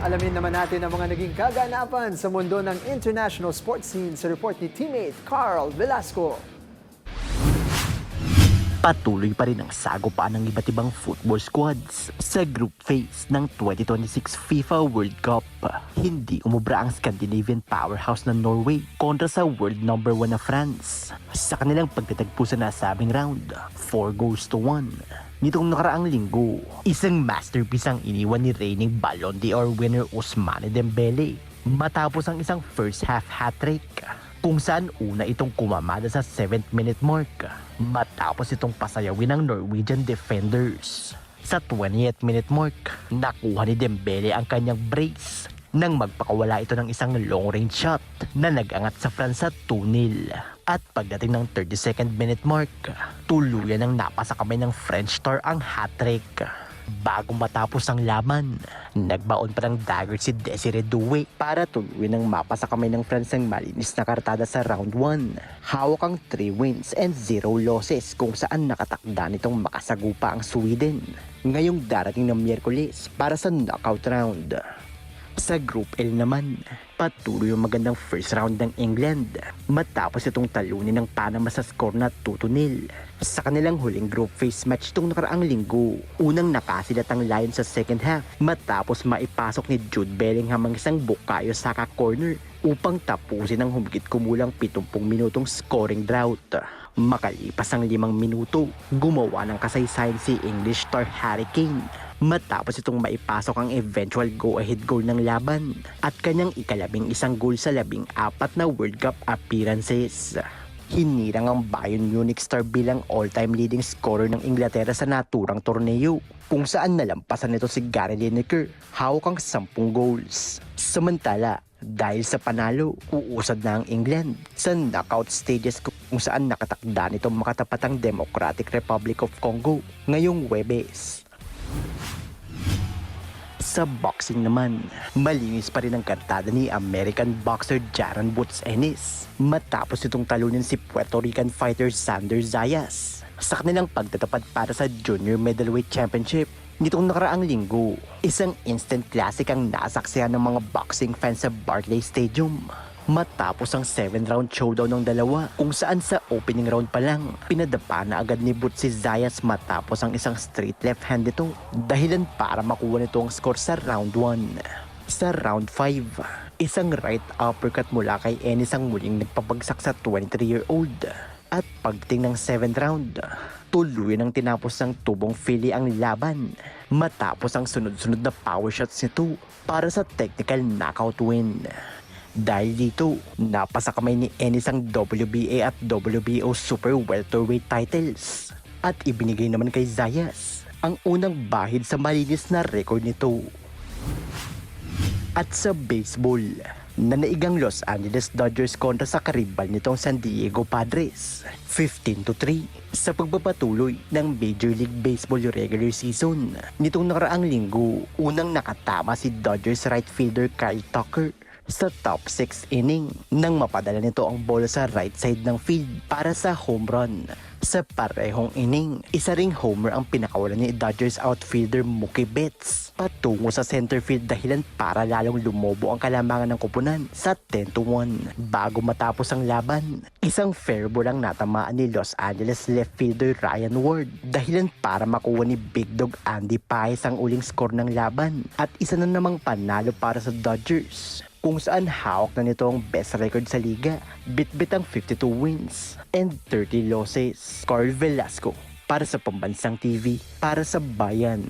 Alamin naman natin ang mga naging kaganapan sa mundo ng international sports scene sa report ni teammate Carl Velasco. Patuloy pa rin ang sagupaan ng iba't ibang football squads sa group phase ng 2026 FIFA World Cup. Hindi umubra ang Scandinavian powerhouse na Norway kontra sa world number 1 na France sa kanilang pagtatagpo sa nasabing round, 4-1. Nitong nakaraang linggo, isang masterpiece ang iniwan ni reigning Ballon d'Or winner Ousmane Dembele matapos ang isang first half hat-trick kung saan una itong kumamada sa 7th minute mark matapos itong pasayawin ng Norwegian defenders. Sa 20th minute mark, nakuha ni Dembele ang kanyang brace nang magpakawala ito ng isang long range shot na nag-angat sa France sa 2-0. At pagdating ng 32nd minute mark, tuluyan ng napasa kamay ng French star ang hat-trick. Bago matapos ang laban, nagbaon pa ng dagger si Desiree Doué para tuluyan ng mapasa kamay ng France ang malinis na kartada sa round 1. Hawak ang 3 wins and 0 losses kung saan nakatakda nitong makasagupa ang Sweden ngayong darating na Miyerkules para sa knockout round. Sa Group L naman, patuloy yung magandang first round ng England matapos itong talunin ng Panama sa score na 2-0. Sa kanilang huling group phase match itong nakaraang linggo, unang nakasilat ang Lions sa second half matapos maipasok ni Jude Bellingham ang isang Bukayo Saka corner upang tapusin ang humigit kumulang 70 minutong scoring drought. Makalipas ang 5 minuto, gumawa ng kasaysayan si English star Harry Kane matapos itong maipasok ang eventual go-ahead goal ng laban at kanyang ika-11 goal sa 14 na World Cup appearances. Hinirang ang Bayern Munich star bilang all-time leading scorer ng Inglaterra sa naturang torneo kung saan nalampasan nito si Gary Lineker, hawak ang 10 goals. Samantala, dahil sa panalo, uusad na ang England sa knockout stages kung saan nakatakda nitong makatapat ang Democratic Republic of Congo ngayong Huwebes. Sa boxing naman, malinis pa rin ang kartada ni American boxer Jaron Boots Ennis matapos itong talunin si Puerto Rican fighter Sander Zayas sa kanilang pagtatapat para sa Junior Middleweight Championship nitong nakaraang linggo. Isang instant classic ang nasaksihan ng mga boxing fans sa Barclays Stadium matapos ang 7-round showdown ng dalawa kung saan sa opening round pa lang pinadapa na agad ni Boots si Zayas matapos ang isang straight left hand nito, dahilan para makuha nito ang score sa round 1. Sa round 5, isang right uppercut mula kay Ennis ang muling nagpabagsak sa 23-year-old at pagdating ng 7th round, tuluyan ang tinapos ng tubong Philly ang laban matapos ang sunod-sunod na power shots nito para sa technical knockout win. Dahil dito, napasa kamay ni Ennis ang WBA at WBO Super Welterweight titles at ibinigay naman kay Zayas ang unang bahid sa malinis na record nito. At sa baseball, nanaigang Los Angeles Dodgers kontra sa karibal nitong San Diego Padres 15-3 sa pagpapatuloy ng Major League Baseball regular season. Nitong nakaraang linggo, unang nakatama si Dodgers right fielder Kyle Tucker sa top 6 inning nang mapadala nito ang bola sa right side ng field para sa home run. Sa parehong inning, isa ring homer ang pinakawalan ni Dodgers outfielder Mookie Betts patungo sa center field dahilan para lalong lumobo ang kalamangan ng koponan sa 10-1. Bago matapos ang laban, isang fair ball ang natamaan ni Los Angeles left fielder Ryan Ward dahilan para makuha ni Big Dog Andy Paez ang uling score ng laban at isa na namang panalo para sa Dodgers kung saan hawak na nito ang best record sa liga, bit-bit ang 52 wins and 30 losses. Carl Velasco para sa Pambansang TV, para sa Bayan.